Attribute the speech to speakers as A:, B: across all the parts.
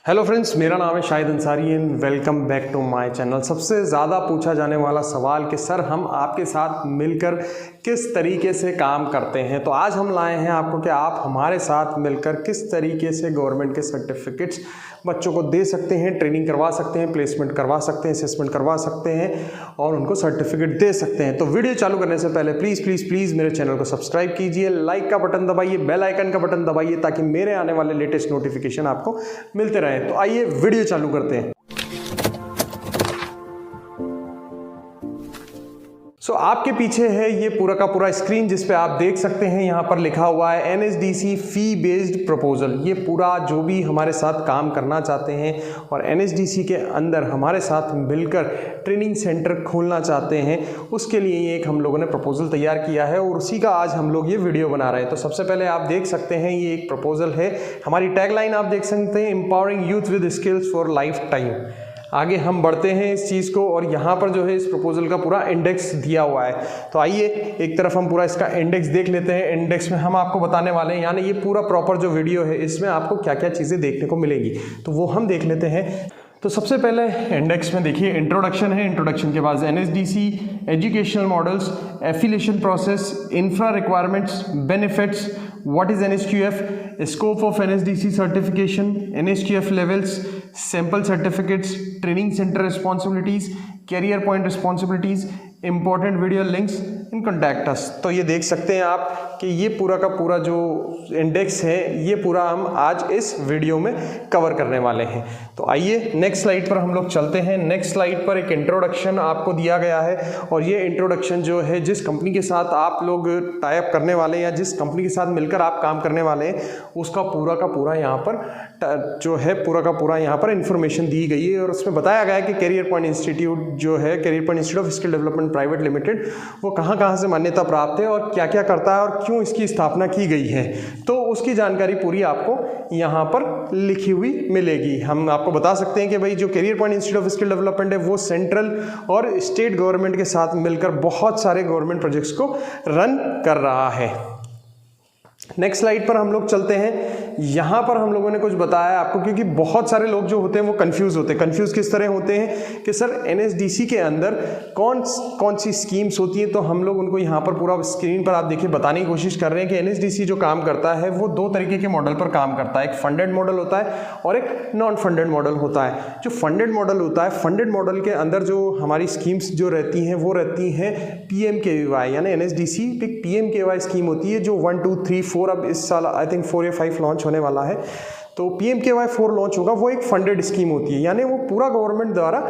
A: Hello friends, मेरा नाम है Shahid Ansari and welcome back to my channel. सबसे ज़्यादा पूछा जाने वाला सवाल कि सर हम आपके साथ मिलकर किस तरीके से काम करते हैं, तो आज हम लाए हैं आपको कि आप हमारे साथ मिलकर किस तरीके से गवर्नमेंट के सर्टिफिकेट्स बच्चों को दे सकते हैं, ट्रेनिंग करवा सकते हैं, प्लेसमेंट करवा सकते हैं, असेसमेंट करवा सकते हैं और उनको सर्टिफिकेट दे सकते हैं। तो वीडियो चालू करने से पहले प्लीज़ मेरे चैनल को सब्सक्राइब कीजिए, लाइक का बटन दबाइए, बेल आइकन का बटन दबाइए ताकि मेरे आने वाले लेटेस्ट नोटिफिकेशन आपको मिलते रहे। तो आइए वीडियो चालू करते हैं। आपके पीछे है ये पूरा का पूरा स्क्रीन जिस पे आप देख सकते हैं यहाँ पर लिखा हुआ है NSDC फी बेस्ड प्रपोजल। ये पूरा जो भी हमारे साथ काम करना चाहते हैं और NSDC के अंदर हमारे साथ मिलकर ट्रेनिंग सेंटर खोलना चाहते हैं, उसके लिए एक हम लोगों ने प्रपोजल तैयार किया है और उसी का आज हम लोग ये वीडियो बना रहे हैं। तो सबसे पहले आप देख सकते हैं ये एक प्रपोजल है। हमारी टैगलाइन आप देख सकते हैं, empowering youth with skills for life time. आगे हम बढ़ते हैं इस चीज़ को और यहाँ पर जो है इस प्रपोजल का पूरा इंडेक्स दिया हुआ है। तो आइए एक तरफ हम पूरा इसका इंडेक्स देख लेते हैं। इंडेक्स में हम आपको बताने वाले हैं, यानी ये पूरा प्रॉपर जो वीडियो है इसमें आपको क्या क्या चीज़ें देखने को मिलेंगी, तो वो हम देख लेते हैं। तो सबसे पहले इंडेक्स में देखिए इंट्रोडक्शन है। इंट्रोडक्शन के बाद NSDC educational models, affiliation process, infra requirements, benefits, what is NSQF, scope of NSDC certification, NSQF levels, sample certificates, training centre responsibilities, career point responsibilities, important video links in contact us. तो ये देख सकते हैं आप कि ये पूरा का पूरा जो इंडेक्स है ये पूरा हम आज इस वीडियो में कवर करने वाले हैं। तो आइए नेक्स्ट स्लाइड पर हम लोग चलते हैं। नेक्स्ट स्लाइड पर एक इंट्रोडक्शन आपको दिया गया है और ये इंट्रोडक्शन जो है जिस कंपनी के साथ आप लोग टाई अप करने वाले हैं या जिस कंपनी के साथ मिलकर आप काम करने वाले हैं उसका पूरा का पूरा यहाँ पर जो है पूरा का पूरा यहाँ पर इंफॉर्मेशन दी गई है और उसमें बताया गया है कि कैरियर पॉइंट इंस्टीट्यूट जो है, career point institute of skill development private limited, वो कहाँ से मान्यता प्राप्त है और क्या क्या करता है और क्यों इसकी स्थापना की गई है। तो उसकी जानकारी पूरी आपको यहाँ पर लिखी हुई मिलेगी। हम आपको बता सकते हैं कि भाई जो career point institute of skill development है वो सेंट्रल और स्टेट गवर्नमेंट के साथ मिलकर बहुत सारे गवर्नमेंट प्रोजेक्ट्स को रन कर रहा है। नेक्स्ट स्लाइड पर हम लोग चलते हैं। यहाँ पर हम लोगों ने कुछ बताया आपको, क्योंकि बहुत सारे लोग जो होते हैं वो कंफ्यूज होते हैं। कंफ्यूज किस तरह होते हैं कि सर NSDC के अंदर कौन सी स्कीम्स होती हैं, तो हम लोग उनको यहाँ पर पूरा स्क्रीन पर आप देखिए बताने की कोशिश कर रहे हैं कि NSDC जो काम करता है वो दो तरीके के मॉडल पर काम करता है। एक फंडेड मॉडल होता है और एक नॉन फंडेड मॉडल होता है। जो फंडेड मॉडल होता है, फंडेड मॉडल के अंदर जो हमारी स्कीम्स जो रहती हैं वो रहती हैं PMKVY, यानी NSDC एक PMKVY स्कीम होती है जो 1, 2, 3, 4 अब इस साल आई थिंक 4 या 5 लॉन्च होने वाला है। तो PMKVY 4 लॉन्च होगा। वो एक फंडेड स्कीम होती है, यानी वो पूरा गवर्नमेंट द्वारा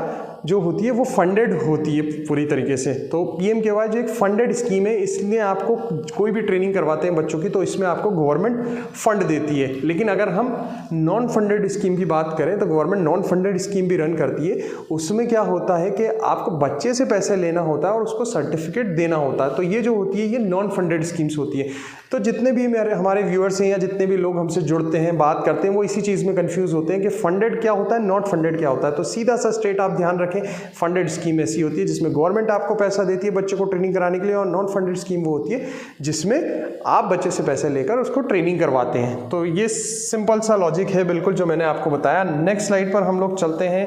A: जो होती है वो फंडेड होती है पूरी तरीके से। तो PMKVY जो एक फंडेड स्कीम है, इसलिए आपको कोई भी ट्रेनिंग करवाते हैं बच्चों की तो इसमें आपको गवर्नमेंट फंड देती है। लेकिन अगर हम नॉन फंडेड स्कीम की बात करें तो गवर्नमेंट नॉन फंडेड स्कीम भी रन करती है। उसमें क्या होता है कि आपको बच्चे से पैसे लेना होता है और उसको सर्टिफिकेट देना होता है। तो ये जो होती है ये नॉन फंडेड स्कीम्स होती है। तो जितने भी हमारे व्यूअर्स हैं या जितने भी लोग हमसे जुड़ते हैं, बात करते हैं, वो इसी चीज़ में कंफ्यूज होते हैं कि फंडेड क्या होता है, नॉट फंडेड क्या होता है। तो सीधा सा स्ट्रेट आप ध्यान रखें, फंडेड स्कीम ऐसी होती है जिसमें गवर्नमेंट आपको पैसा देती है बच्चे को ट्रेनिंग कराने के लिए, और नॉन फंडेड स्कीम वो होती है जिसमें आप बच्चे से पैसे लेकर उसको ट्रेनिंग करवाते हैं। तो ये सिंपल सा लॉजिक है बिल्कुल जो मैंने आपको बताया। नेक्स्ट स्लाइड पर हम लोग चलते हैं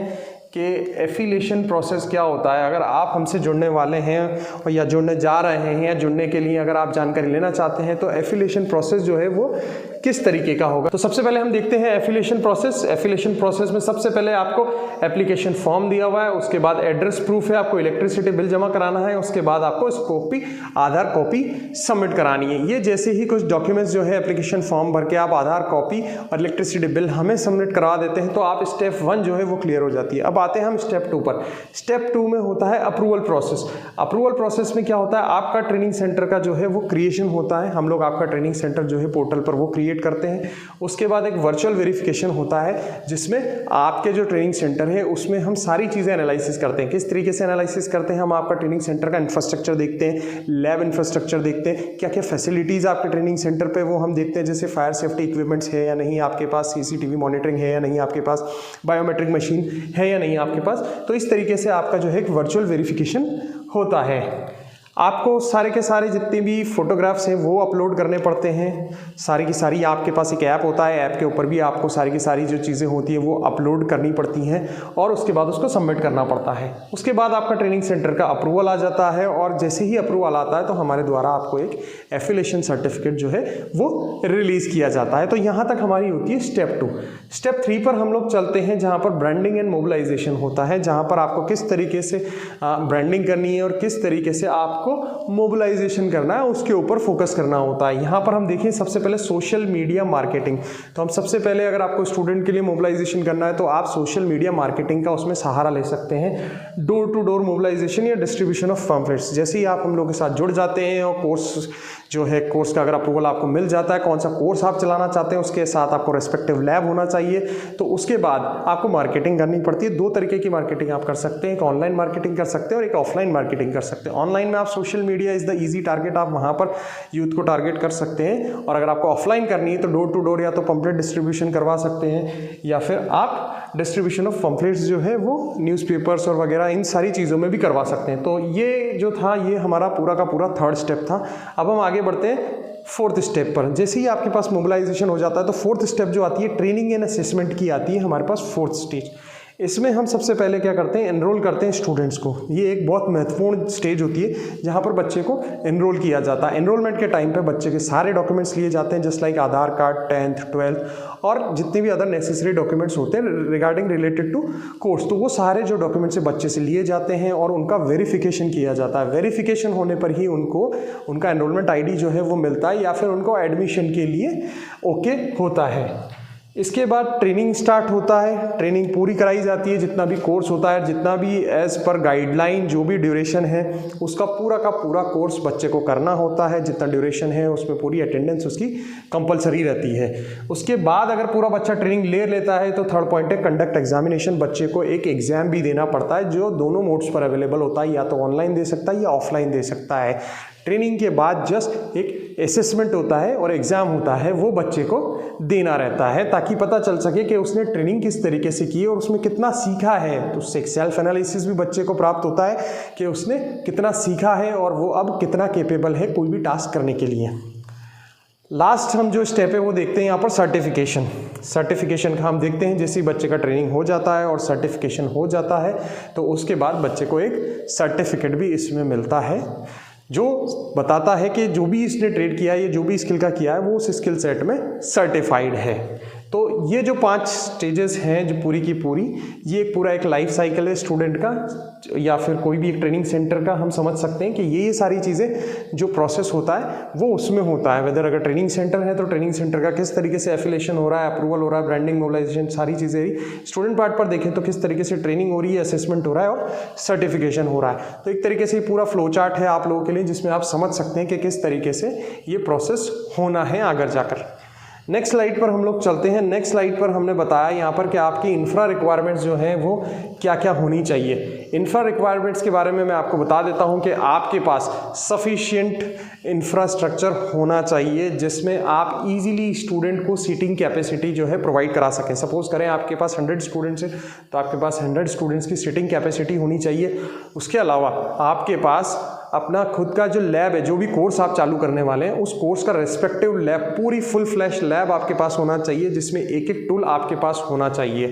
A: कि एफिलिएशन प्रोसेस क्या होता है। अगर आप हमसे जुड़ने वाले हैं या जुड़ने जा रहे हैं या जुड़ने के लिए अगर आप जानकारी लेना चाहते हैं तो एफिलिएशन प्रोसेस जो है वो किस तरीके का होगा। तो सबसे पहले हम देखते हैं एफिलिएशन प्रोसेस। एफिलिएशन प्रोसेस में सबसे पहले आपको एप्लीकेशन फॉर्म दिया हुआ है, उसके बाद एड्रेस प्रूफ है, आपको इलेक्ट्रिसिटी बिल जमा कराना है, उसके बाद आपको कॉपी आधार कॉपी सबमिट करानी है। ये जैसे ही कुछ डॉक्यूमेंट्स जो है एप्लीकेशन फॉर्म भर के आप आधार कॉपी और इलेक्ट्रिसिटी बिल हमें सबमिट करवा देते हैं तो आप स्टेप 1 जो है वो क्लियर हो जाती है। अब आते हैं हम स्टेप 2 पर। स्टेप 2 में होता है अप्रूवल प्रोसेस। अप्रूवल प्रोसेस में क्या होता है, आपका ट्रेनिंग सेंटर का जो है वो क्रिएशन होता है। हम लोग आपका ट्रेनिंग सेंटर जो है पोर्टल पर वो क्रिएट करते हैं। उसके बाद एक वर्चुअल वेरिफिकेशन होता है जिसमें आपके जो ट्रेनिंग सेंटर है उसमें हम सारी चीज़ें एनालिसिस करते हैं। किस तरीके से एनालिसिस करते हैं, हम आपका ट्रेनिंग सेंटर का इंफ्रास्ट्रक्चर देखते हैं, लैब इंफ्रास्ट्रक्चर देखते हैं, क्या क्या फैसिलिटीज़ आपके ट्रेनिंग सेंटर पे वो हम देखते हैं, जैसे फायर सेफ्टी इक्विपमेंट्स है या नहीं आपके पास, CCTV मॉनिटरिंग है या नहीं आपके पास, बायोमेट्रिक मशीन है या नहीं आपके पास। तो इस तरीके से आपका जो है एक वर्चुअल वेरिफिकेशन होता है। आपको सारे के सारे जितने भी फोटोग्राफ्स हैं वो अपलोड करने पड़ते हैं। सारी की सारी आपके पास एक ऐप होता है, ऐप के ऊपर भी आपको सारी की सारी जो चीज़ें होती हैं वो अपलोड करनी पड़ती हैं और उसके बाद उसको सबमिट करना पड़ता है। उसके बाद आपका ट्रेनिंग सेंटर का अप्रूवल आ जाता है और जैसे ही अप्रूवल आता है तो हमारे द्वारा आपको एक एफिलिएशन सर्टिफिकेट जो है वो रिलीज़ किया जाता है। तो यहाँ तक हमारी होती है स्टेप 2। स्टेप 3 पर हम लोग चलते हैं जहाँ पर ब्रांडिंग एंड मोबिलाइजेशन होता है, जहाँ पर आपको किस तरीके से ब्रांडिंग करनी है और किस तरीके से आपको मोबिलाइजेशन करना है उसके ऊपर फोकस करना होता है। यहाँ पर हम देखें सबसे पहले सोशल मीडिया मार्केटिंग। तो हम सबसे पहले अगर आपको स्टूडेंट के लिए मोबिलाइजेशन करना है तो आप सोशल मीडिया मार्केटिंग का उसमें सहारा ले सकते हैं। डोर टू डोर मोबिलाइजेशन या डिस्ट्रीब्यूशन ऑफ पम्फलेट्स। जैसे ही आप हम लोग के साथ जुड़ जाते हैं और कोर्स जो है कोर्स का अगर अप्रूवल आपको मिल जाता है, कौन सा कोर्स आप चलाना चाहते हैं उसके साथ आपको रेस्पेक्टिव लैब होना चाहिए। तो उसके बाद आपको मार्केटिंग करनी पड़ती है। 2 तरीके की मार्केटिंग आप कर सकते हैं, एक ऑनलाइन मार्केटिंग कर सकते हैं और एक ऑफलाइन मार्केटिंग कर सकते हैं। ऑनलाइन में आप social media is the easy target, आप वहाँ पर यूथ को टारगेट कर सकते हैं। और अगर आपको ऑफलाइन करनी है तो डोर टू डोर या तो पम्फलेट डिस्ट्रीब्यूशन करवा सकते हैं या फिर आप डिस्ट्रीब्यूशन ऑफ पम्फलेट्स जो है वो न्यूज़पेपर्स और वगैरह इन सारी चीज़ों में भी करवा सकते हैं। तो ये जो था ये हमारा पूरा का पूरा 3rd स्टेप था। अब हम आगे बढ़ते हैं 4th स्टेप पर। जैसे ही आपके पास मोबिलाइजेशन हो जाता है तो 4th स्टेप जो आती है ट्रेनिंग एंड असेसमेंट की आती है हमारे पास 4th स्टेज। इसमें हम सबसे पहले क्या करते हैं, एनरोल करते हैं स्टूडेंट्स को। ये एक बहुत महत्वपूर्ण स्टेज होती है जहाँ पर बच्चे को एनरोल किया जाता है। एनरोलमेंट के टाइम पे बच्चे के सारे डॉक्यूमेंट्स लिए जाते हैं, जस्ट लाइक आधार कार्ड, 10th 12th और जितने भी अदर नेसेसरी डॉक्यूमेंट्स होते हैं रिगार्डिंग रिलेटेड टू कोर्स। तो वो सारे जो डॉक्यूमेंट्स बच्चे से लिए जाते हैं और उनका वेरिफिकेशन किया जाता है। वेरिफिकेशन होने पर ही उनको उनका एनरोलमेंट ID जो है वो मिलता है या फिर उनको एडमिशन के लिए ओके होता है। इसके बाद ट्रेनिंग स्टार्ट होता है। ट्रेनिंग पूरी कराई जाती है, जितना भी कोर्स होता है, जितना भी एज पर गाइडलाइन जो भी ड्यूरेशन है उसका पूरा का पूरा कोर्स बच्चे को करना होता है। जितना ड्यूरेशन है उसमें पूरी अटेंडेंस उसकी कंपलसरी रहती है। उसके बाद अगर पूरा बच्चा ट्रेनिंग ले लेता है तो 3rd पॉइंट है कंडक्ट एग्जामिनेशन। बच्चे को एक एग्जाम भी देना पड़ता है जो दोनों मोड्स पर अवेलेबल होता है, या तो ऑनलाइन दे सकता है या ऑफलाइन दे सकता है। ट्रेनिंग के बाद जस्ट एक असेसमेंट होता है और एग्ज़ाम होता है, वो बच्चे को देना रहता है ताकि पता चल सके कि उसने ट्रेनिंग किस तरीके से की और उसमें कितना सीखा है। तो उससे एक सेल्फ एनालिसिस भी बच्चे को प्राप्त होता है कि उसने कितना सीखा है और वो अब कितना कैपेबल है कोई भी टास्क करने के लिए। लास्ट हम जो स्टेप है वो देखते हैं यहाँ पर सर्टिफिकेशन। सर्टिफिकेशन का हम देखते हैं जैसे ही बच्चे का ट्रेनिंग हो जाता है और सर्टिफिकेशन हो जाता है तो उसके बाद बच्चे को एक सर्टिफिकेट भी इसमें मिलता है जो बताता है कि जो भी इसने ट्रेड किया है, ये जो भी स्किल का किया है वो उस स्किल सेट में सर्टिफाइड है। तो ये जो 5 स्टेजेस हैं जो पूरी की पूरी, ये पूरा एक लाइफ साइकिल है स्टूडेंट का या फिर कोई भी एक ट्रेनिंग सेंटर का। हम समझ सकते हैं कि ये सारी चीज़ें जो प्रोसेस होता है वो उसमें होता है। वेदर अगर ट्रेनिंग सेंटर है तो ट्रेनिंग सेंटर का किस तरीके से एफिलिएशन हो रहा है, अप्रूवल हो रहा है, ब्रांडिंग, मोबिलाइजेशन, सारी चीज़ें। स्टूडेंट पार्ट पर देखें तो किस तरीके से ट्रेनिंग हो रही है, असेसमेंट हो रहा है और सर्टिफिकेशन हो रहा है। तो एक तरीके से पूरा फ्लो चार्ट है आप लोगों के लिए जिसमें आप समझ सकते हैं कि किस तरीके से ये प्रोसेस होना है आगे जाकर। नेक्स्ट स्लाइड पर हम लोग चलते हैं। नेक्स्ट स्लाइड पर हमने बताया यहाँ पर कि आपकी इंफ्रा रिक्वायरमेंट्स जो हैं वो क्या क्या होनी चाहिए। इंफ्रा रिक्वायरमेंट्स के बारे में मैं आपको बता देता हूँ कि आपके पास सफिशिएंट इंफ्रास्ट्रक्चर होना चाहिए जिसमें आप इजीली स्टूडेंट को सीटिंग कैपेसिटी जो है प्रोवाइड करा सकें। सपोज करें आपके पास 100 स्टूडेंट्स हैं तो आपके पास 100 स्टूडेंट्स की सीटिंग कैपेसिटी होनी चाहिए। उसके अलावा आपके पास अपना खुद का जो लैब है, जो भी कोर्स आप चालू करने वाले हैं उस कोर्स का रेस्पेक्टिव लैब, पूरी फुल फ्लैश लैब आपके पास होना चाहिए जिसमें एक एक टूल आपके पास होना चाहिए।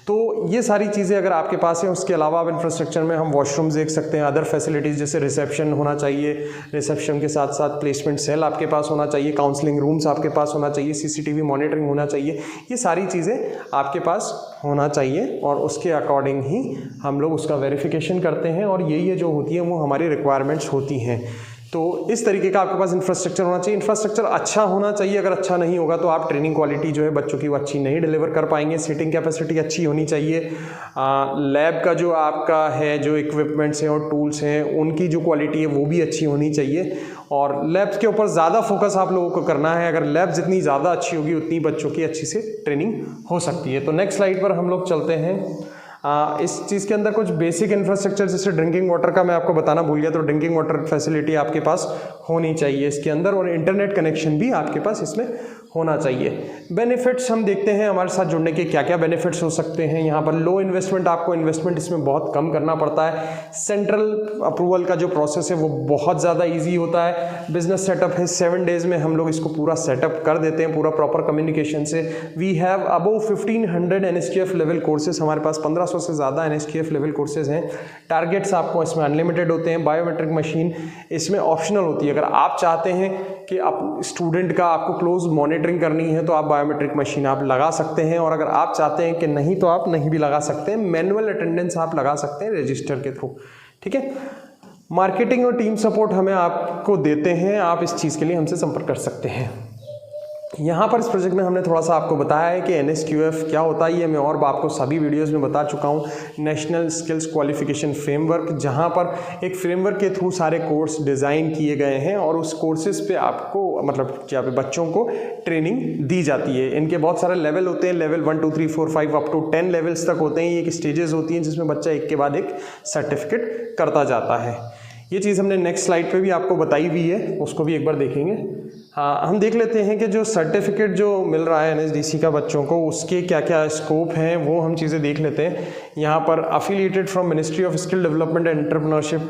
A: तो ये सारी चीज़ें अगर आपके पास हैं, उसके अलावा आप इंफ्रास्ट्रक्चर में हम वॉशरूम्स देख सकते हैं, अदर फैसिलिटीज़ जैसे रिसेप्शन होना चाहिए, रिसेप्शन के साथ साथ प्लेसमेंट सेल आपके पास होना चाहिए, काउंसलिंग रूम्स आपके पास होना चाहिए, CCTV मॉनिटरिंग होना चाहिए। ये सारी चीज़ें आपके पास होना चाहिए और उसके अकॉर्डिंग ही हम लोग उसका वेरिफिकेशन करते हैं और ये जो होती है वो हमारी रिक्वायरमेंट्स होती हैं। तो इस तरीके का आपके पास इंफ्रास्ट्रक्चर होना चाहिए। इंफ्रास्ट्रक्चर अच्छा होना चाहिए, अगर अच्छा नहीं होगा तो आप ट्रेनिंग क्वालिटी जो है बच्चों की वो अच्छी नहीं डिलीवर कर पाएंगे। सीटिंग कैपेसिटी अच्छी होनी चाहिए। लैब का जो आपका है, जो इक्विपमेंट्स हैं और टूल्स हैं उनकी जो क्वालिटी है वो भी अच्छी होनी चाहिए और लैब्स के ऊपर ज़्यादा फोकस आप लोगों को करना है। अगर लैब जितनी ज़्यादा अच्छी होगी उतनी बच्चों की अच्छी से ट्रेनिंग हो सकती है। तो नेक्स्ट स्लाइड पर हम लोग चलते हैं। इस चीज़ के अंदर कुछ बेसिक इंफ्रास्ट्रक्चर जैसे ड्रिंकिंग वाटर का मैं आपको बताना भूल गया, तो ड्रिंकिंग वाटर फैसिलिटी आपके पास होनी चाहिए इसके अंदर और इंटरनेट कनेक्शन भी आपके पास इसमें होना चाहिए। बेनिफिट्स हम देखते हैं हमारे साथ जुड़ने के क्या क्या बेनिफिट्स हो सकते हैं। यहाँ पर लो इन्वेस्टमेंट, आपको इन्वेस्टमेंट इसमें बहुत कम करना पड़ता है। सेंट्रल अप्रूवल का जो प्रोसेस है वो बहुत ज़्यादा ईजी होता है। बिजनेस सेटअप है, 7 डेज़ में हम लोग इसको पूरा सेटअप कर देते हैं, पूरा प्रॉपर कम्युनिकेशन से। We have above 1500 NSQF level courses, हमारे पास 1500 से ज़्यादा NSQF लेवल कोर्सेज हैं। टारगेट्स आपको इसमें अनलिमिटेड होते हैं। बायोमेट्रिक मशीन इसमें ऑप्शनल होती है। अगर आप चाहते हैं कि आप स्टूडेंट का आपको क्लोज मॉनिटरिंग करनी है तो आप बायोमेट्रिक मशीन आप लगा सकते हैं, और अगर आप चाहते हैं कि नहीं तो आप नहीं भी लगा सकते हैं। मैनुअल अटेंडेंस आप लगा सकते हैं रजिस्टर के थ्रू, ठीक है। मार्केटिंग और टीम सपोर्ट हमें आपको देते हैं, आप इस चीज़ के लिए हमसे संपर्क कर सकते हैं। यहाँ पर इस प्रोजेक्ट में हमने थोड़ा सा आपको बताया है कि NSQF क्या होता है। ये मैं और आपको सभी वीडियोस में बता चुका हूँ। नेशनल स्किल्स क्वालिफिकेशन फ्रेमवर्क, जहाँ पर एक फ्रेमवर्क के थ्रू सारे कोर्स डिज़ाइन किए गए हैं और उस कोर्सेज पे आपको मतलब यहाँ पे बच्चों को ट्रेनिंग दी जाती है। इनके बहुत सारे लेवल होते हैं, लेवल 1 2 3 4 5 अप टू 10 लेवल्स तक होते हैं। ये एक स्टेजेस होती हैं जिसमें बच्चा एक के बाद एक सर्टिफिकेट करता जाता है। ये चीज़ हमने नेक्स्ट स्लाइड पे भी आपको बताई हुई है, उसको भी एक बार देखेंगे। हाँ, हम देख लेते हैं कि जो सर्टिफिकेट जो मिल रहा है NSDC का बच्चों को, उसके क्या क्या स्कोप हैं वो हम चीज़ें देख लेते हैं। यहाँ पर affiliated from ministry of skill development and entrepreneurship,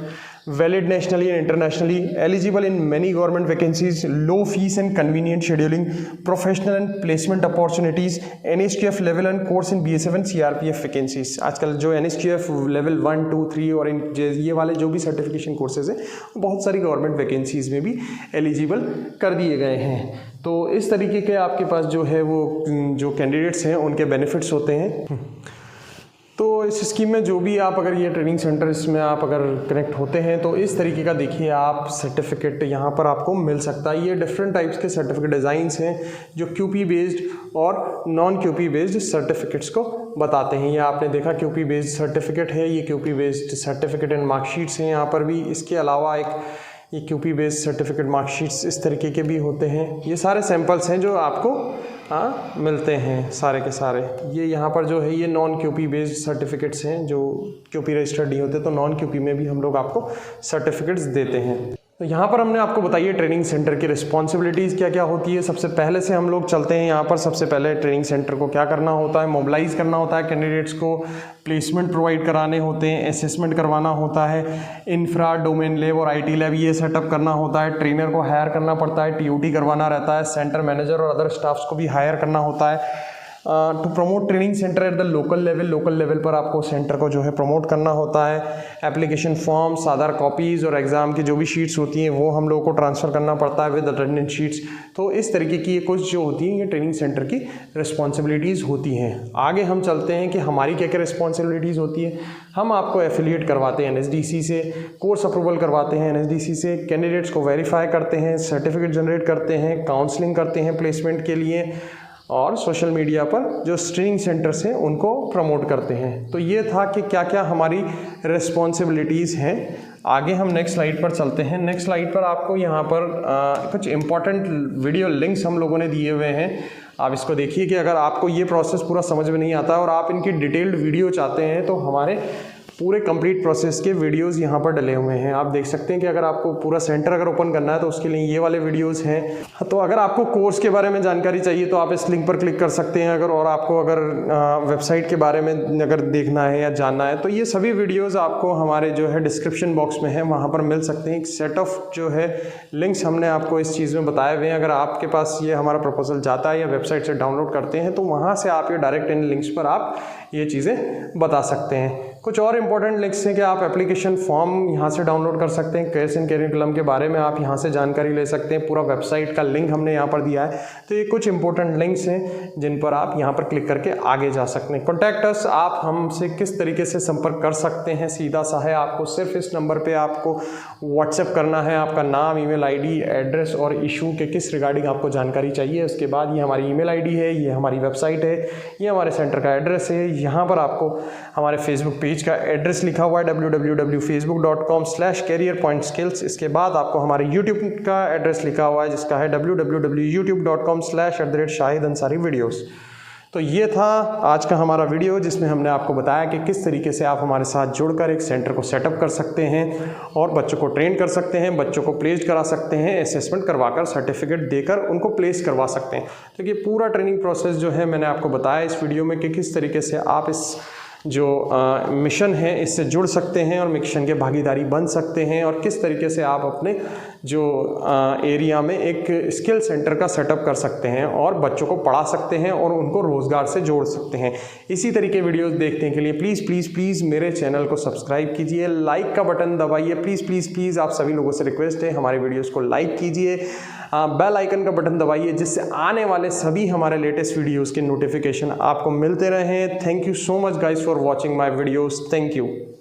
A: valid nationally and internationally, eligible in many government vacancies, low fees and convenient scheduling, professional and placement opportunities, NSQF level and course in BSF and CRPF vacancies। आजकल जो NSQF level 1 2 3 और इन ये वाले जो भी certification courses हैं बहुत सारी गवर्नमेंट वैकेंसीज़ में भी एलिजिबल कर दिए गए हैं। तो इस तरीके के आपके पास जो है वो जो कैंडिडेट्स हैं उनके बेनिफिट्स होते हैं। तो इस स्कीम में जो भी आप अगर ये ट्रेनिंग सेंटर इसमें आप अगर कनेक्ट होते हैं तो इस तरीके का देखिए आप सर्टिफिकेट यहाँ पर आपको मिल सकता है। ये डिफरेंट टाइप्स के सर्टिफिकेट डिज़ाइंस हैं जो QP बेस्ड और नॉन QP बेस्ड सर्टिफिकेट्स को बताते हैं। ये आपने देखा QP बेस्ड सर्टिफिकेट है, ये QP based certificate and marksheets हैं यहाँ पर भी। इसके अलावा ये QP बेस्ड सर्टिफिकेट मार्कशीट्स इस तरीके के भी होते हैं। ये सारे सैंपल्स हैं जो आपको मिलते हैं सारे के सारे। ये यहाँ पर जो है ये नॉन QP बेस्ड सर्टिफिकेट्स हैं जो QP रजिस्टर्ड नहीं होते, तो नॉन QP में भी हम लोग आपको सर्टिफिकेट्स देते हैं। तो यहाँ पर हमने आपको बताइए ट्रेनिंग सेंटर की रिस्पॉन्सिबिलिटीज़ क्या क्या होती है। सबसे पहले से हम लोग चलते हैं यहाँ पर। सबसे पहले ट्रेनिंग सेंटर को क्या करना होता है, मोबिलाइज़ करना होता है कैंडिडेट्स को, प्लेसमेंट प्रोवाइड कराने होते हैं, असेसमेंट करवाना होता है, इंफ्रा, डोमेन लैब और IT लैब ये सेटअप करना होता है, ट्रेनर को हायर करना पड़ता है, TOT करवाना रहता है, सेंटर मैनेजर और अदर स्टाफ्स को भी हायर करना होता है। To promote training centre at the local level पर आपको सेंटर को जो है प्रमोट करना होता है। एप्लीकेशन फॉर्म्स, आधार कॉपीज़ और एग्ज़ाम की जो भी शीट्स होती हैं वो हम लोगों को ट्रांसफ़र करना पड़ता है विद अटेंडेंस शीट्स। तो इस तरीके की ये कुछ जो होती हैं ये ट्रेनिंग सेंटर की रिस्पॉन्सिबिलिटीज़ होती हैं। आगे हम चलते हैं कि हमारी क्या क्या रिस्पॉन्सिबिलिटीज़ होती है। हम आपको एफिलिएट करवाते हैं NSDC से, कोर्स अप्रूवल करवाते हैं NSDC से, कैंडिडेट्स को वेरीफाई करते हैं, सर्टिफिकेट जनरेट करते हैं, काउंसलिंग करते हैं प्लेसमेंट के लिए, और सोशल मीडिया पर जो ट्रेनिंग सेंटर्स हैं उनको प्रमोट करते हैं। तो ये था कि क्या क्या हमारी रिस्पॉन्सिबिलिटीज़ हैं। आगे हम नेक्स्ट स्लाइड पर चलते हैं। नेक्स्ट स्लाइड पर आपको यहाँ पर कुछ इंपॉर्टेंट वीडियो लिंक्स हम लोगों ने दिए हुए हैं। आप इसको देखिए कि अगर आपको ये प्रोसेस पूरा समझ में नहीं आता और आप इनकी डिटेल्ड वीडियो चाहते हैं तो हमारे पूरे कंप्लीट प्रोसेस के वीडियोस यहाँ पर डले हुए हैं। आप देख सकते हैं कि अगर आपको पूरा सेंटर अगर ओपन करना है तो उसके लिए ये वाले वीडियोस हैं। तो अगर आपको कोर्स के बारे में जानकारी चाहिए तो आप इस लिंक पर क्लिक कर सकते हैं। और आपको अगर वेबसाइट के बारे में अगर देखना है या जानना है तो ये सभी वीडियोस आपको हमारे जो है डिस्क्रिप्शन बॉक्स में है, वहाँ पर मिल सकते हैं। एक सेट ऑफ जो है लिंक्स हमने आपको इस चीज़ में बताए हुए हैं। अगर आपके पास ये हमारा प्रपोजल जाता है या वेबसाइट से डाउनलोड करते हैं तो वहाँ से आप ये डायरेक्ट इन लिंक्स पर आप ये चीज़ें बता सकते हैं। कुछ और इंपॉर्टेंट लिंक्स हैं कि आप एप्लीकेशन फॉर्म यहाँ से डाउनलोड कर सकते हैं। कैरियर एंड करिकुलम के बारे में आप यहाँ से जानकारी ले सकते हैं। पूरा वेबसाइट का लिंक हमने यहाँ पर दिया है। तो ये कुछ इंपॉर्टेंट लिंक्स हैं जिन पर आप यहाँ पर क्लिक करके आगे जा सकते हैं। कॉन्टैक्ट अस, आप हमसे किस तरीके से संपर्क कर सकते हैं सीधा सा है। आपको सिर्फ इस नंबर पर आपको व्हाट्सएप करना है, आपका नाम, ईमेल आईडी, एड्रेस और इशू के किस रिगार्डिंग आपको जानकारी चाहिए। उसके बाद ये हमारी ईमेल आईडी है, ये हमारी वेबसाइट है, ये हमारे सेंटर का एड्रेस है। यहाँ पर आपको हमारे फेसबुक पेज का एड्रेस लिखा हुआ है www.facebook.com/career.skills। इसके बाद आपको हमारे यूट्यूब का एड्रेस लिखा हुआ है जिसका है www.youtube.com/shahid ansari videos। तो ये था आज का हमारा वीडियो, जिसमें हमने आपको बताया कि किस तरीके से आप हमारे साथ जुड़कर एक सेंटर को सेटअप कर सकते हैं और बच्चों को ट्रेन कर सकते हैं, बच्चों को प्लेस करा सकते हैं, असेसमेंट करवाकर सर्टिफिकेट देकर उनको प्लेस करवा सकते हैं। तो ये पूरा ट्रेनिंग प्रोसेस जो है मैंने आपको बताया इस वीडियो में कि किस तरीके से आप इस जो मिशन है इससे जुड़ सकते हैं और मिशन के भागीदारी बन सकते हैं, और किस तरीके से आप अपने जो एरिया में एक स्किल सेंटर का सेटअप कर सकते हैं और बच्चों को पढ़ा सकते हैं और उनको रोज़गार से जोड़ सकते हैं। इसी तरीके वीडियोस देखने के लिए प्लीज़ प्लीज़ प्लीज़ मेरे चैनल को सब्सक्राइब कीजिए, लाइक का बटन दबाइए, प्लीज़ प्लीज़ प्लीज़ आप सभी लोगों से रिक्वेस्ट है हमारे वीडियोज़ को लाइक कीजिए, बेल आइकन का बटन दबाइए, जिससे आने वाले सभी हमारे लेटेस्ट वीडियोज़ के नोटिफिकेशन आपको मिलते रहें। Thank you so much guys for watching my videos. Thank you.